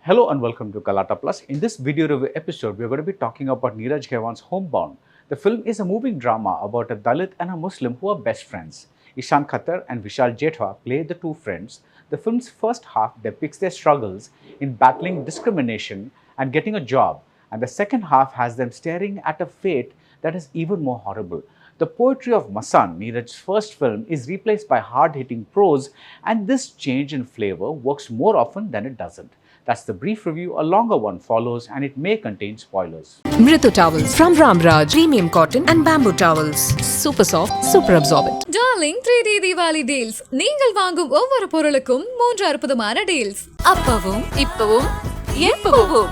Hello and welcome to Galatta Plus. In this video review episode, we're going to be talking about Neeraj Homebound. The film is a moving drama about a Dalit and a Muslim who are best friends. Ishaan and Vishal play the two friends. The film's first half depicts their struggles in battling discrimination and getting a job, and the second half has them staring at a fate that is even more horrible. The poetry of Masan, Neeraj's first film, is replaced by hard-hitting prose, and this change in flavor works more often than it doesn't. That's the brief review. A longer one follows, and it may contain spoilers. Mritu towels from Ramraj, premium cotton and bamboo towels. Super soft, super absorbent. Darling 3D Diwali deals. நீங்கள் வாங்கும் ஒவ்வொரு பொருளுக்கும் 3 அற்புதமான deals. அப்பவும் இப்பவும் எப்பவும்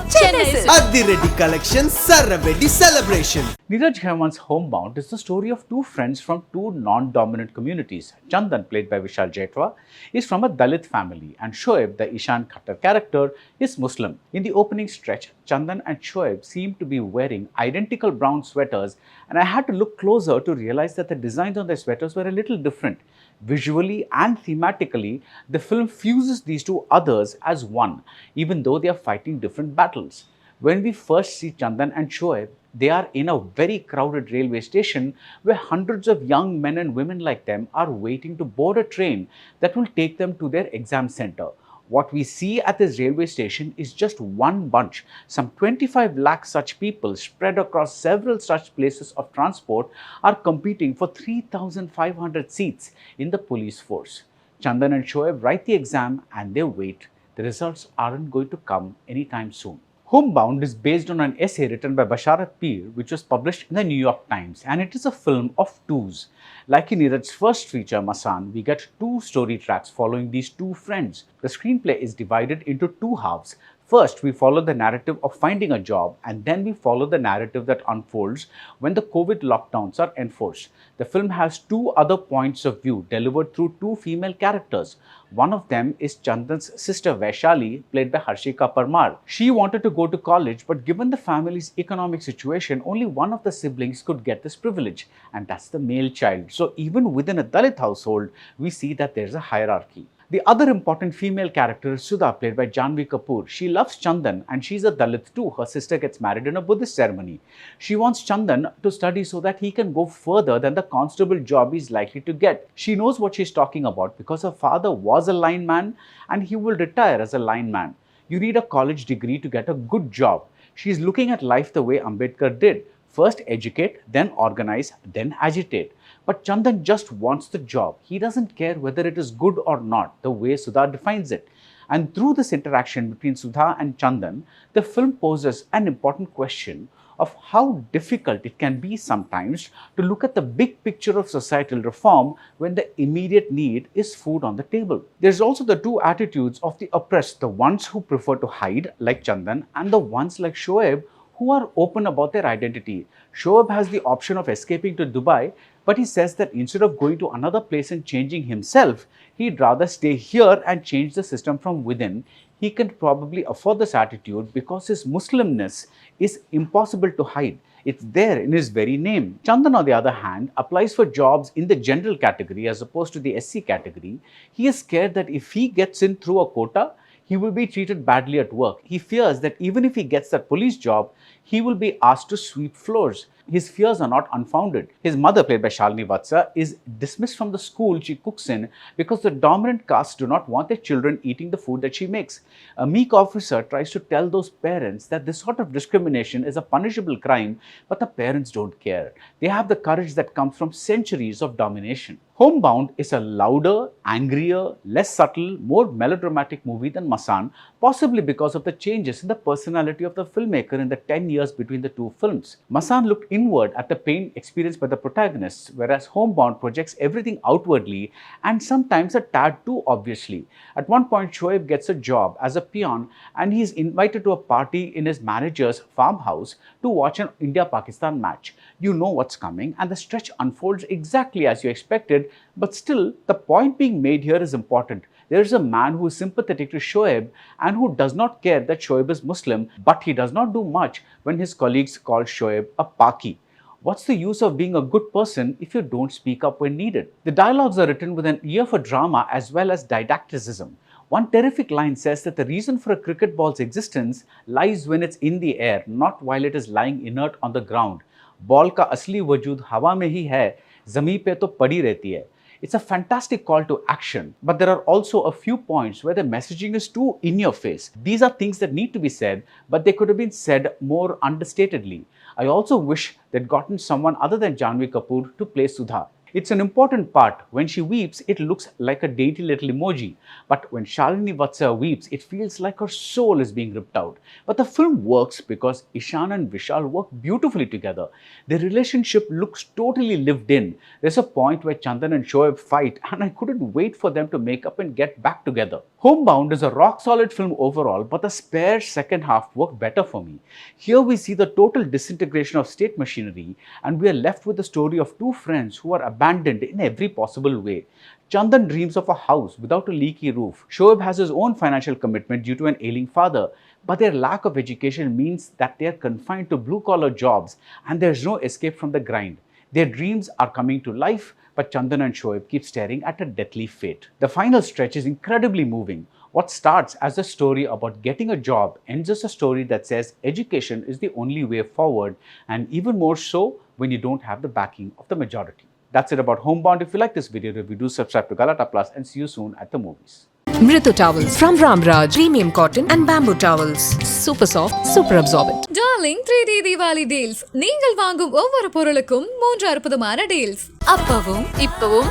Adhiredi collection Saravedi celebration. Neeraj Homebound is the story of two friends from two non-dominant communities. Chandan, played by Vishal, is from a Dalit family, and Shoaib, the Ishaan character, is Muslim. In the opening stretch, Chandan and Shoaib seem to be wearing identical brown sweaters, and I had to look closer to realize that the designs on their sweaters were a little different. Visually and thematically, the film fuses these two others as one, even though they are fighting different battles. When we first see Chandan and Shoaib, they are in a very crowded railway station where hundreds of young men and women like them are waiting to board a train that will take them to their exam center. What we see at this railway station is just one bunch. Some 25 lakh such people spread across several such places of transport are competing for 3,500 seats in the police force. Chandan and Shoaib write the exam and they wait. The results aren't going to come anytime soon. Homebound is based on an essay written by Basharat Peer, which was published in the New York Times, and it is a film of twos. Like in Neeraj's first feature, Masan, we get two story tracks following these two friends. The screenplay is divided into two halves. First, we follow the narrative of finding a job, and then we follow the narrative that unfolds when the COVID lockdowns are enforced. The film has two other points of view delivered through two female characters. One of them is Chandan's sister Vaishali, played by Harshika Parmar. She wanted to go to college, but given the family's economic situation, only one of the siblings could get this privilege, and that's the male child. So even within a Dalit household, we see that there's a hierarchy. The other important female character is Sudha, played by Janhvi. She loves Chandan and she's a Dalit too. Her sister gets married in a Buddhist ceremony. She wants Chandan to study so that he can go further than the constable job he's likely to get. She knows what she's talking about because her father was a lineman and he will retire as a lineman. You need a college degree to get a good job. She's looking at life the way Ambedkar did. First educate, then organize, then agitate. But Chandan just wants the job. He doesn't care whether it is good or not, the way Sudha defines it. And through this interaction between Sudha and Chandan, the film poses an important question of how difficult it can be sometimes to look at the big picture of societal reform when the immediate need is food on the table. There's also the two attitudes of the oppressed, the ones who prefer to hide, like Chandan, and the ones like Shoaib, who are open about their identity. Shoaib has the option of escaping to Dubai, but he says that instead of going to another place and changing himself, he'd rather stay here and change the system from within. He can probably afford this attitude because his Muslimness is impossible to hide. It's there in his very name. Chandan, on the other hand, applies for jobs in the general category as opposed to the SC category. He is scared that if he gets in through a quota, he will be treated badly at work. He fears that even if he gets that police job, he will be asked to sweep floors. His fears are not unfounded. His mother, played by Shalini Vatsa, is dismissed from the school she cooks in because the dominant castes do not want their children eating the food that she makes. A meek officer tries to tell those parents that this sort of discrimination is a punishable crime, but the parents don't care. They have the courage that comes from centuries of domination. Homebound is a louder, angrier, less subtle, more melodramatic movie than Masan, possibly because of the changes in the personality of the filmmaker in the 10 years between the two films. Masan looked inward at the pain experienced by the protagonists, whereas Homebound projects everything outwardly and sometimes a tad too obviously. At one point, Shoaib gets a job as a peon and he is invited to a party in his manager's farmhouse to watch an India-Pakistan match. You know what's coming and the stretch unfolds exactly as you expected, but still, the point being made here is important. There is a man who is sympathetic to Shoaib and who does not care that Shoaib is Muslim, but he does not do much when his colleagues call Shoaib a Paki. What's the use of being a good person if you don't speak up when needed? The dialogues are written with an ear for drama as well as didacticism. One terrific line says that the reason for a cricket ball's existence lies when it's in the air, not while it is lying inert on the ground. Ball का असली वजूद हवा में ही है, ज़मीन पे तो पड़ी रहती है. It's a fantastic call to action, but there are also a few points where the messaging is too in your face. These are things that need to be said, but they could have been said more understatedly. I also wish they'd gotten someone other than Janhvi Kapoor to play Sudha. It's an important part. When she weeps, it looks like a dainty little emoji. But when Shalini Vatsa weeps, it feels like her soul is being ripped out. But the film works because Ishaan and Vishal work beautifully together. Their relationship looks totally lived in. There's a point where Chandan and Shoaib fight, and I couldn't wait for them to make up and get back together. Homebound is a rock-solid film overall, but the spare second half worked better for me. Here we see the total disintegration of state machinery, and we are left with the story of two friends who are abandoned in every possible way. Chandan dreams of a house without a leaky roof. Shoaib has his own financial commitment due to an ailing father, but their lack of education means that they are confined to blue-collar jobs and there's no escape from the grind. Their dreams are coming to life, but Chandan and Shoaib keep staring at a deathly fate. The final stretch is incredibly moving. What starts as a story about getting a job ends as a story that says education is the only way forward, and even more so when you don't have the backing of the majority. That's it about Homebound. If you like this video review, do subscribe to Galatta Plus and see you soon at the movies. Mritu towels from Ramraj, premium cotton and bamboo towels. Super soft, super absorbent. Darling 3D Diwali deals. நீங்கள் வாங்கும் ஒவ்வொரு பொருளுக்கும் 3 அற்புதமான deals. அப்பவும் இப்பவும்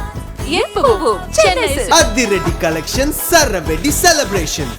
எப்பவும் Addi Ready Collection Sarravedi Celebration.